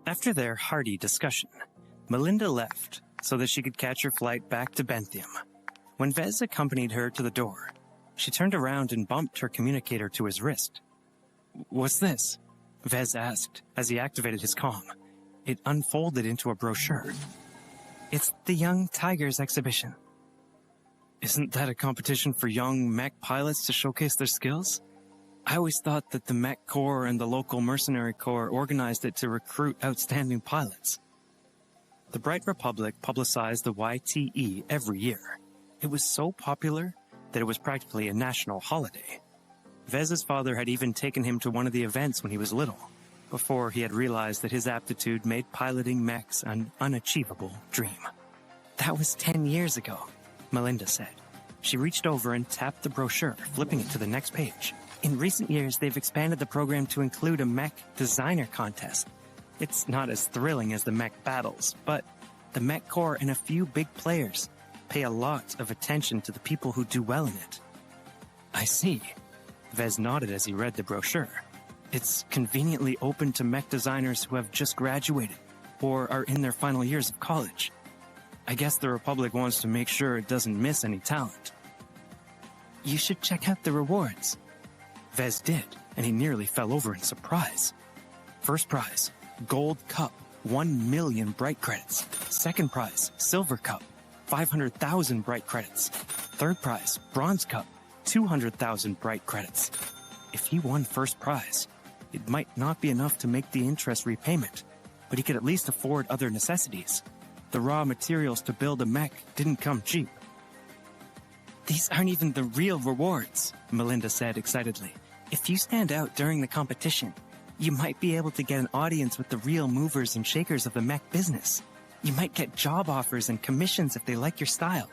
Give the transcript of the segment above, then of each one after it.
After their hearty discussion, Melinda left so that she could catch her flight back to Benthium. When Ves accompanied her to the door, she turned around and bumped her communicator to his wrist. "What's this?" Ves asked as he activated his comm. It unfolded into a brochure. "It's the Young Tigers exhibition." "Isn't that a competition for young mech pilots to showcase their skills? I always thought that the Mech Corps and the local mercenary corps organized it to recruit outstanding pilots." The Bright Republic publicized the YTE every year. It was so popular that it was practically a national holiday. Ves's father had even taken him to one of the events when he was little, before he had realized that his aptitude made piloting mechs an unachievable dream. "That was 10 years ago," Melinda said. She reached over and tapped the brochure, flipping it to the next page. "In recent years, they've expanded the program to include a mech designer contest. It's not as thrilling as the mech battles, but the Mech Corps and a few big players pay a lot of attention to the people who do well in it." "I see." Ves nodded as he read the brochure. "It's conveniently open to mech designers who have just graduated or are in their final years of college. I guess the Republic wants to make sure it doesn't miss any talent." "You should check out the rewards." Ves did, and he nearly fell over in surprise. First prize, Gold Cup, 1 million bright credits. Second prize, Silver Cup, 500,000 bright credits. Third prize, Bronze Cup, 200,000 bright credits. If he won first prize, it might not be enough to make the interest repayment, but he could at least afford other necessities. The raw materials to build a mech didn't come cheap. "These aren't even the real rewards," Melinda said excitedly. "If you stand out during the competition, you might be able to get an audience with the real movers and shakers of the mech business. You might get job offers and commissions if they like your style."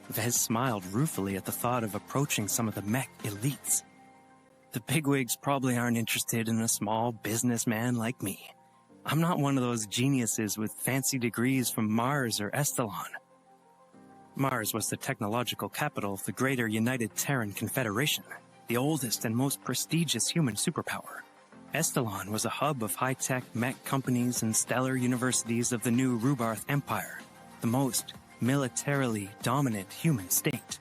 Ves smiled ruefully at the thought of approaching some of the mech elites. "The bigwigs probably aren't interested in a small businessman like me. I'm not one of those geniuses with fancy degrees from Mars or Estalon." Mars was the technological capital of the Greater United Terran Confederation, the oldest and most prestigious human superpower. Estalon was a hub of high-tech mech companies and stellar universities of the new Rubarth Empire, the most militarily dominant human state.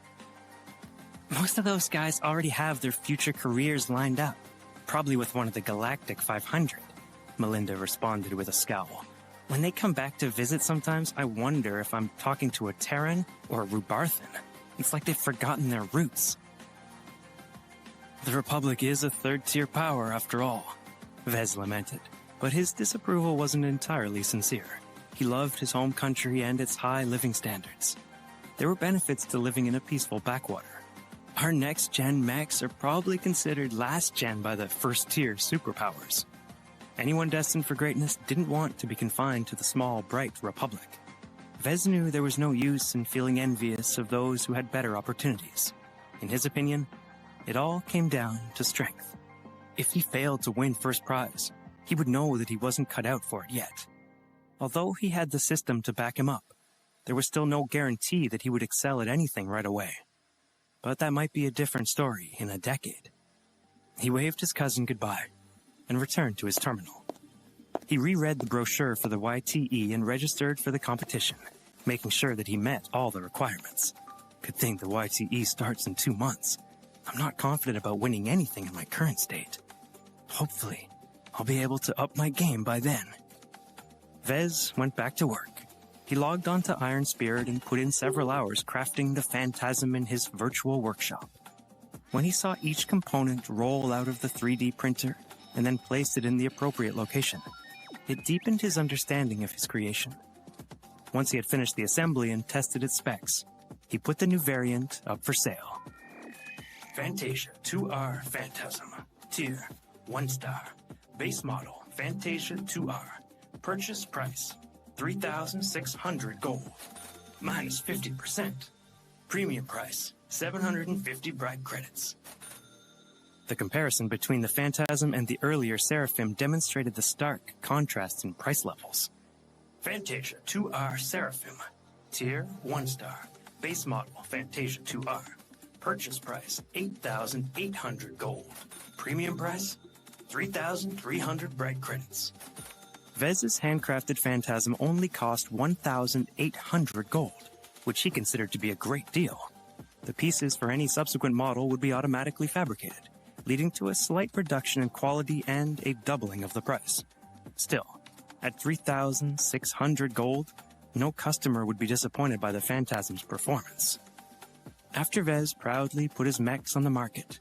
"Most of those guys already have their future careers lined up, probably with one of the Galactic 500, Melinda responded with a scowl. "When they come back to visit sometimes, I wonder if I'm talking to a Terran or a Rubarthan. It's like they've forgotten their roots." "The Republic is a third-tier power, after all," Ves lamented, but his disapproval wasn't entirely sincere. He loved his home country and its high living standards. There were benefits to living in a peaceful backwater. "Our next-gen mechs are probably considered last-gen by the first-tier superpowers. Anyone destined for greatness didn't want to be confined to the small, bright Republic." Ves knew there was no use in feeling envious of those who had better opportunities. In his opinion, it all came down to strength. If he failed to win first prize, he would know that he wasn't cut out for it yet. Although he had the system to back him up, there was still no guarantee that he would excel at anything right away. But that might be a different story in a decade. He waved his cousin goodbye and returned to his terminal. He reread the brochure for the YTE and registered for the competition, making sure that he met all the requirements. Good thing the YTE starts in 2 months. I'm not confident about winning anything in my current state. Hopefully, I'll be able to up my game by then. Ves went back to work. He logged onto Iron Spirit and put in several hours crafting the Phantasm in his virtual workshop. When he saw each component roll out of the 3D printer and then placed it in the appropriate location, it deepened his understanding of his creation. Once he had finished the assembly and tested its specs, he put the new variant up for sale. Phantasia 2R Phantasm. Tier 1 star. Base model Phantasia 2R. Purchase price 3,600 gold. Minus 50%. Premium price 750 bright credits. The comparison between the Phantasm and the earlier Seraphim demonstrated the stark contrast in price levels. Phantasia 2R Seraphim. Tier 1 star. Base model Phantasia 2R. Purchase price 8,800 gold. Premium price 3,300 bright credits. Ves's handcrafted Phantasm only cost 1,800 gold, which he considered to be a great deal. The pieces for any subsequent model would be automatically fabricated, leading to a slight reduction in quality and a doubling of the price. Still, at 3,600 gold, no customer would be disappointed by the Phantasm's performance. After Ves proudly put his mechs on the market,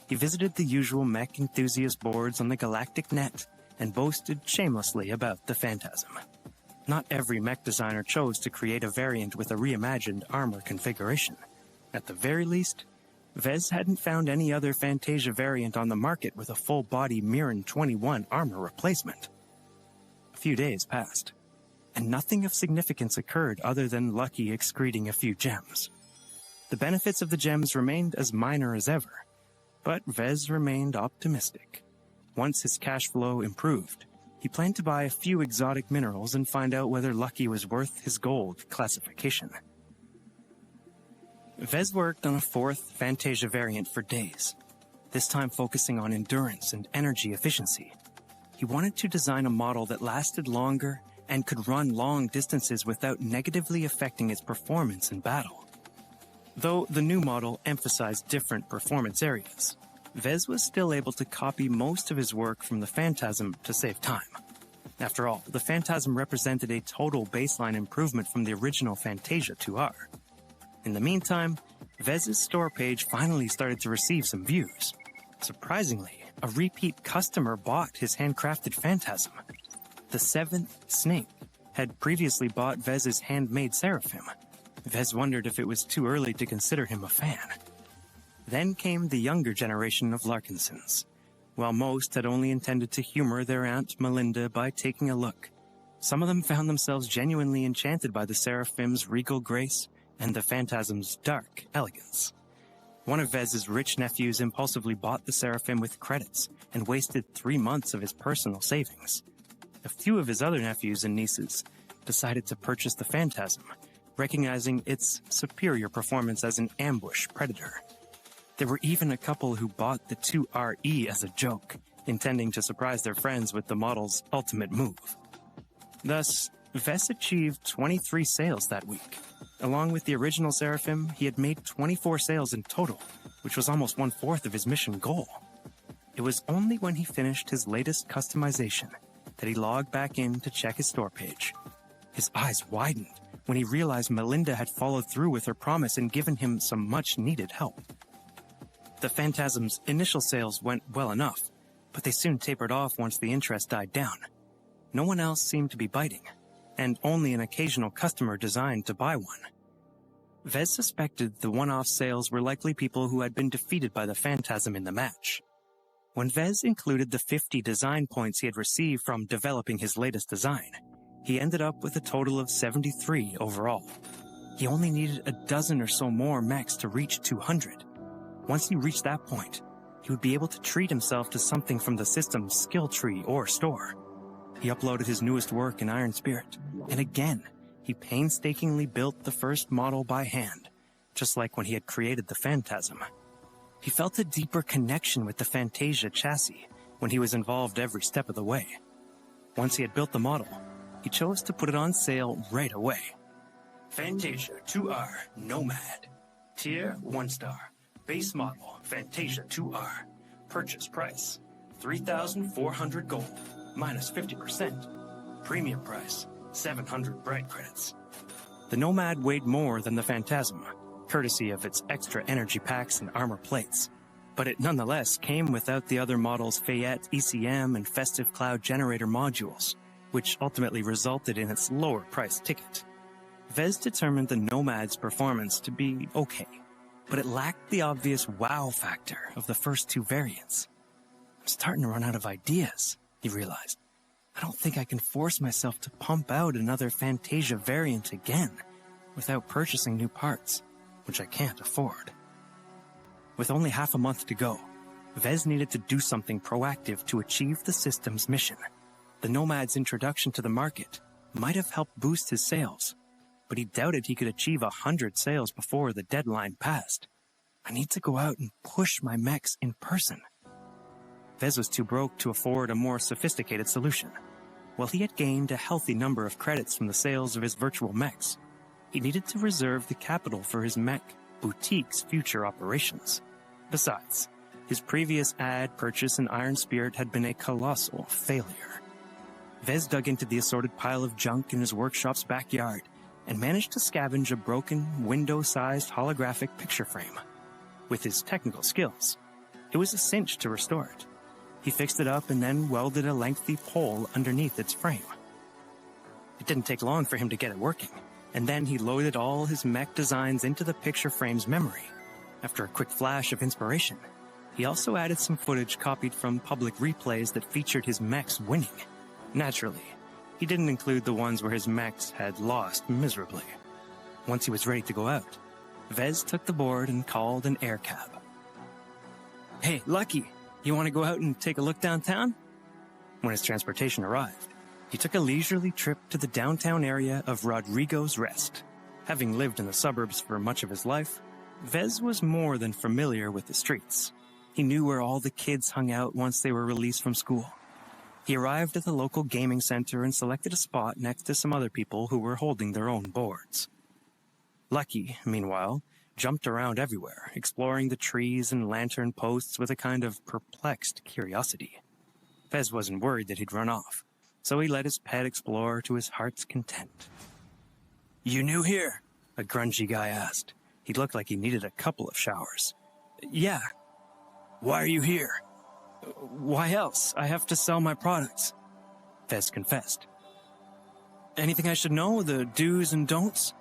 he visited the usual mech enthusiast boards on the galactic net and boasted shamelessly about the Phantasm. Not every mech designer chose to create a variant with a reimagined armor configuration. At the very least, Ves hadn't found any other Phantasia variant on the market with a full-body Mirren 21 armor replacement. A few days passed, and nothing of significance occurred other than Lucky excreting a few gems. The benefits of the gems remained as minor as ever, but Ves remained optimistic. Once his cash flow improved, he planned to buy a few exotic minerals and find out whether Lucky was worth his gold classification. Ves worked on a fourth Phantasia variant for days, this time focusing on endurance and energy efficiency. He wanted to design a model that lasted longer and could run long distances without negatively affecting its performance in battle. Though the new model emphasized different performance areas, Ves was still able to copy most of his work from the Phantasm to save time. After all, the Phantasm represented a total baseline improvement from the original Phantasia 2R. In the meantime, Ves's store page finally started to receive some views. Surprisingly, a repeat customer bought his handcrafted Phantasm. The seventh snake had previously bought Ves's handmade Seraphim. Ves wondered if it was too early to consider him a fan. Then came the younger generation of Larkinsons. While most had only intended to humor their Aunt Melinda by taking a look, some of them found themselves genuinely enchanted by the Seraphim's regal grace and the Phantasm's dark elegance. One of Ves's rich nephews impulsively bought the Seraphim with credits and wasted 3 months of his personal savings. A few of his other nephews and nieces decided to purchase the Phantasm, recognizing its superior performance as an ambush predator. There were even a couple who bought the 2RE as a joke, intending to surprise their friends with the model's ultimate move. Thus, Ves achieved 23 sales that week. Along with the original Seraphim, he had made 24 sales in total, which was almost 1/4 of his mission goal. It was only when he finished his latest customization that he logged back in to check his store page. His eyes widened when he realized Melinda had followed through with her promise and given him some much-needed help. The Phantasm's initial sales went well enough, but they soon tapered off once the interest died down. No one else seemed to be biting, and only an occasional customer designed to buy one. Ves suspected the one-off sales were likely people who had been defeated by the Phantasm in the match. When Ves included the 50 design points he had received from developing his latest design, he ended up with a total of 73 overall. He only needed a dozen or so more mechs to reach 200. Once he reached that point, he would be able to treat himself to something from the system's skill tree or store. He uploaded his newest work in Iron Spirit, and again, he painstakingly built the first model by hand, just like when he had created the Phantasm. He felt a deeper connection with the Phantasia chassis when he was involved every step of the way. Once he had built the model, he chose to put it on sale right away. Phantasia 2R Nomad. Tier 1 star. Base model, Phantasia 2R. Purchase price, 3,400 gold, minus 50%. Premium price, 700 bright credits. The Nomad weighed more than the Phantasm, courtesy of its extra energy packs and armor plates. But it nonetheless came without the other model's Fayette ECM and Festive Cloud generator modules, which ultimately resulted in its lower price ticket. Ves determined the Nomad's performance to be okay, but it lacked the obvious wow factor of the first two variants. I'm starting to run out of ideas, he realized. I don't think I can force myself to pump out another Phantasia variant again without purchasing new parts, which I can't afford. With only half a month to go, Ves needed to do something proactive to achieve the system's mission. The Nomad's introduction to the market might have helped boost his sales, but he doubted he could achieve 100 sales before the deadline passed. I need to go out and push my mechs in person. Ves was too broke to afford a more sophisticated solution. while he had gained a healthy number of credits from the sales of his virtual mechs, he needed to reserve the capital for his mech boutique's future operations. Besides, his previous ad purchase in Iron Spirit had been a colossal failure. Ves dug into the assorted pile of junk in his workshop's backyard and managed to scavenge a broken, window-sized holographic picture frame. With his technical skills, it was a cinch to restore it. He fixed it up and then welded a lengthy pole underneath its frame. It didn't take long for him to get it working, and then he loaded all his mech designs into the picture frame's memory. After a quick flash of inspiration, he also added some footage copied from public replays that featured his mechs winning. Naturally, he didn't include the ones where his mechs had lost miserably. Once he was ready to go out, Ves took the board and called an air cab. "Hey, Lucky, you want to go out and take a look downtown?" When his transportation arrived, he took a leisurely trip to the downtown area of Rodrigo's Rest. Having lived in the suburbs for much of his life, Ves was more than familiar with the streets. He knew where all the kids hung out once they were released from school. He arrived at the local gaming center and selected a spot next to some other people who were holding their own boards. Lucky, meanwhile, jumped around everywhere, exploring the trees and lantern posts with a kind of perplexed curiosity. Ves wasn't worried that he'd run off, so he let his pet explore to his heart's content. "You new here?" a grungy guy asked. He looked like he needed a couple of showers. "Yeah." "Why are you here?" "Why else? I have to sell my products," Ves confessed. "Anything I should know, the do's and don'ts?"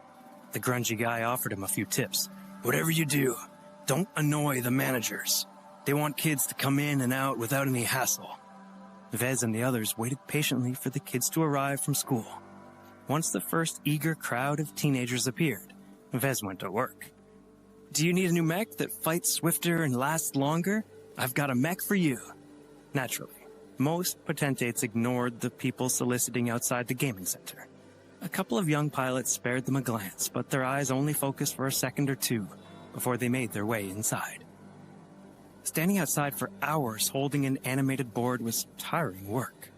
The grungy guy offered him a few tips. "Whatever you do, don't annoy the managers. They want kids to come in and out without any hassle." Ves and the others waited patiently for the kids to arrive from school. Once the first eager crowd of teenagers appeared, Ves went to work. "Do you need a new mech that fights swifter and lasts longer? I've got a mech for you." Naturally, most potentates ignored the people soliciting outside the gaming center. A couple of young pilots spared them a glance, but their eyes only focused for a second or two before they made their way inside. Standing outside for hours holding an animated board was tiring work,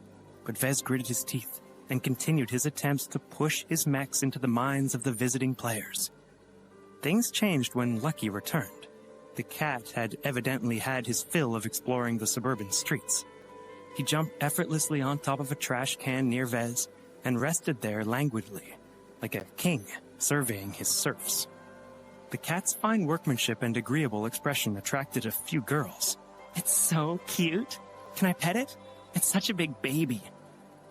but Ves gritted his teeth and continued his attempts to push his mechs into the minds of the visiting players. Things changed when Lucky returned. The cat had evidently had his fill of exploring the suburban streets. He jumped effortlessly on top of a trash can near Ves and rested there languidly, like a king surveying his serfs. The cat's fine workmanship and agreeable expression attracted a few girls. "It's so cute. Can I pet it? It's such a big baby."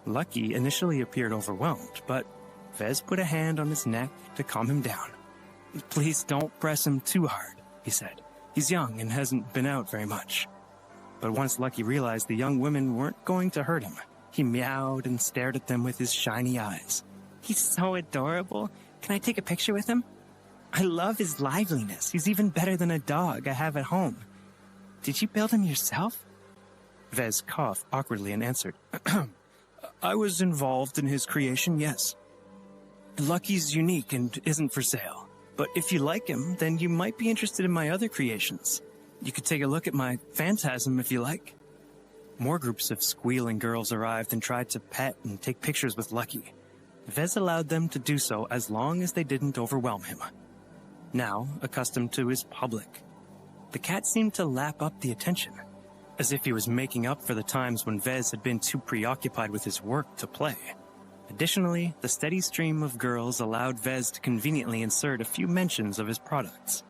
Lucky initially appeared overwhelmed, but Ves put a hand on his neck to calm him down. "Please don't press him too hard," he said. "He's young and hasn't been out very much." But once Lucky realized the young women weren't going to hurt him, he meowed and stared at them with his shiny eyes. "He's so adorable. Can I take a picture with him? I love his liveliness. He's even better than a dog I have at home. Did you build him yourself?" Ves coughed awkwardly and answered, "I was involved in his creation, yes. Lucky's unique and isn't for sale. But if you like him, then you might be interested in my other creations. You could take a look at my Phantasm if you like." More groups of squealing girls arrived and tried to pet and take pictures with Lucky. Ves allowed them to do so as long as they didn't overwhelm him. Now, accustomed to his public, the cat seemed to lap up the attention, as if he was making up for the times when Ves had been too preoccupied with his work to play. Additionally, the steady stream of girls allowed Ves to conveniently insert a few mentions of his products.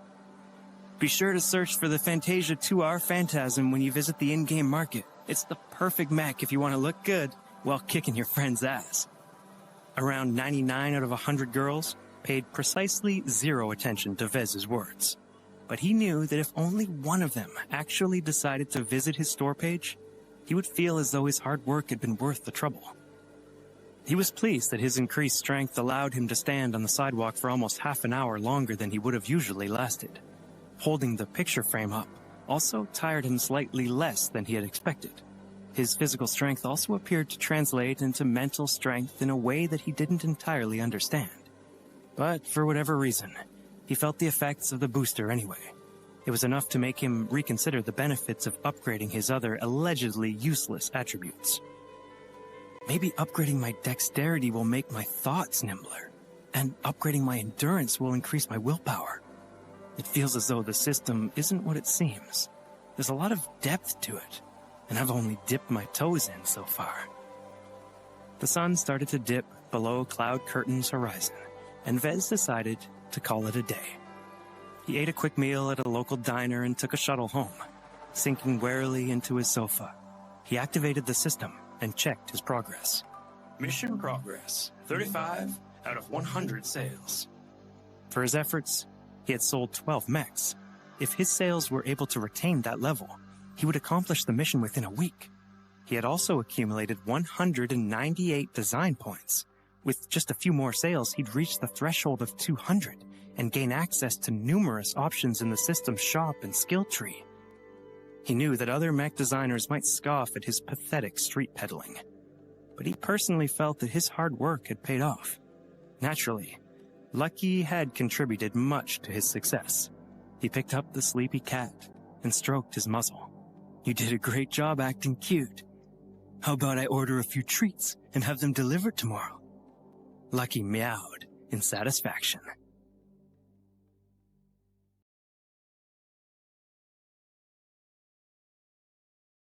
"Be sure to search for the Phantasia 2R Phantasm when you visit the in-game market. It's the perfect mech if you want to look good while kicking your friend's ass." Around 99 out of 100 girls paid precisely zero attention to Ves's words. But he knew that if only one of them actually decided to visit his store page, he would feel as though his hard work had been worth the trouble. He was pleased that his increased strength allowed him to stand on the sidewalk for almost half an hour longer than he would have usually lasted. Holding the picture frame up also tired him slightly less than he had expected. His physical strength also appeared to translate into mental strength in a way that he didn't entirely understand. But for whatever reason, he felt the effects of the booster anyway. It was enough to make him reconsider the benefits of upgrading his other allegedly useless attributes. Maybe upgrading my dexterity will make my thoughts nimbler, and upgrading my endurance will increase my willpower. It feels as though the system isn't what it seems. There's a lot of depth to it, and I've only dipped my toes in so far. The sun started to dip below Cloud Curtain's horizon, and Ves decided to call it a day. He ate a quick meal at a local diner and took a shuttle home. Sinking wearily into his sofa, he activated the system and checked his progress. Mission progress, 35 out of 100 sales. For his efforts, he had sold 12 mechs. If his sales were able to retain that level, he would accomplish the mission within a week. He had also accumulated 198 design points. With just a few more sales, he'd reach the threshold of 200 and gain access to numerous options in the system's shop and skill tree. He knew that other mech designers might scoff at his pathetic street peddling, but he personally felt that his hard work had paid off. Naturally, Lucky had contributed much to his success. He picked up the sleepy cat and stroked his muzzle. "You did a great job acting cute. How about I order a few treats and have them delivered tomorrow?" Lucky meowed in satisfaction.